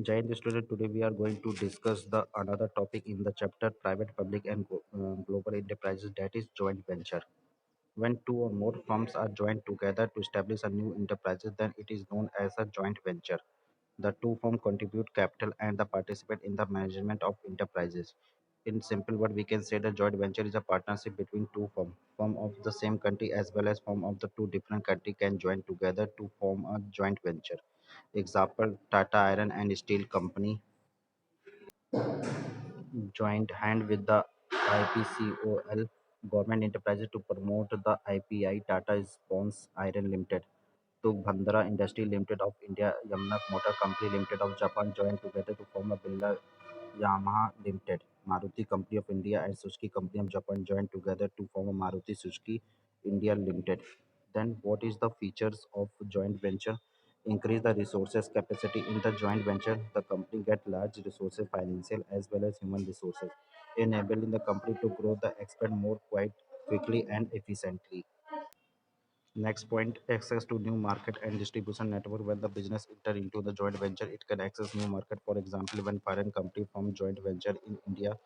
Jai Hind student, today we are going to discuss the another topic in the chapter private, public and global enterprises, that is joint venture. When two or more firms are joined together to establish a new enterprise, then it is known as a joint venture. The two firms contribute capital and the participate in the management of enterprises. In simple word, we can say the joint venture is a partnership between two firms. Firm of the same country as well as firm of the two different country can join together to form a joint venture. Example: Tata Iron and Steel Company joined hand with the IPCOL government enterprises to promote the IPI. Tata Spons Iron Limited took Bhandara Industry Limited of India, Yamaha Motor Company Limited of Japan joined together to form a Birla Yamaha Limited. Maruti Company of India and Suzuki Company of Japan joined together to form a Maruti Suzuki India Limited. Then what is the features of joint venture? Increase the resources capacity in the joint venture. The company get large resources, financial as well as human resources, enabling the company to grow the expand more quite quickly and efficiently. Next point, access to new market and distribution network. When the business enter into the joint venture, it can access new market. For example, when foreign company form joint venture in India,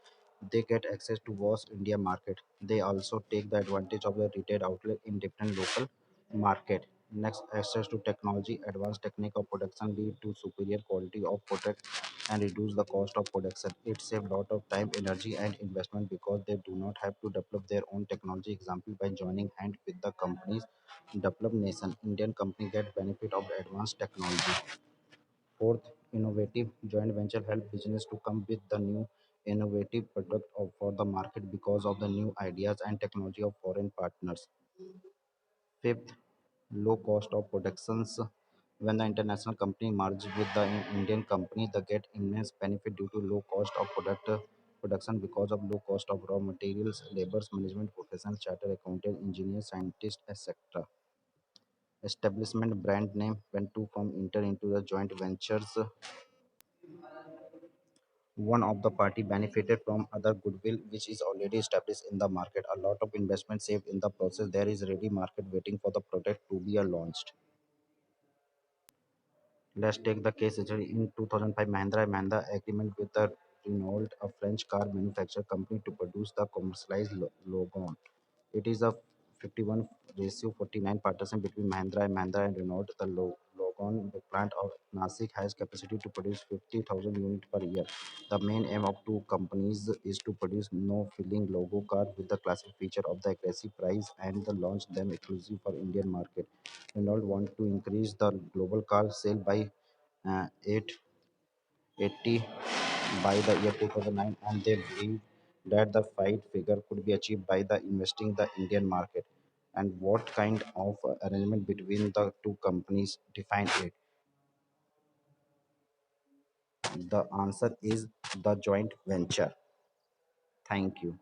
they get access to vast India market. They also take the advantage of the retail outlet in different local market. Next, access to technology. Advanced technique of production lead to superior quality of product and reduce the cost of production. It saves lot of time, energy, and investment because they do not have to develop their own technology. Example, by joining hand with the companies developed nation, Indian company get benefit of the advanced technology. Fourth, innovative joint venture help business to come with the new innovative product for the market because of the new ideas and technology of foreign partners. Fifth, low cost of productions. When the international company merge with the Indian company, they get immense benefit due to low cost of production because of low cost of raw materials, laborers, management professionals, chartered accountant, engineers, scientists, etc. Establishment brand name. When two firms enter into the joint ventures, one of the party benefited from other goodwill which is already established in the market. A lot of investment saved in the process. There is ready market waiting for the product to be launched. Let's take the case study. In 2005, Mahindra and Mahindra agreement with the Renault, a French car manufacturer company, to produce the commercialized Logan. It is a 51 ratio 49 partnership between Mahindra and Mahindra and Renault. The Logan the plant of Nasik has capacity to produce 50,000 units per year. The main aim of two companies is to produce no filling logo car with the classic feature of the aggressive price and the launch them exclusive for Indian market. Renault want to increase the global car sale by 880 by the year 2009, and they believe that the fight figure could be achieved by the investing the Indian market. And what kind of arrangement between the two companies define it? The answer is the joint venture. Thank you.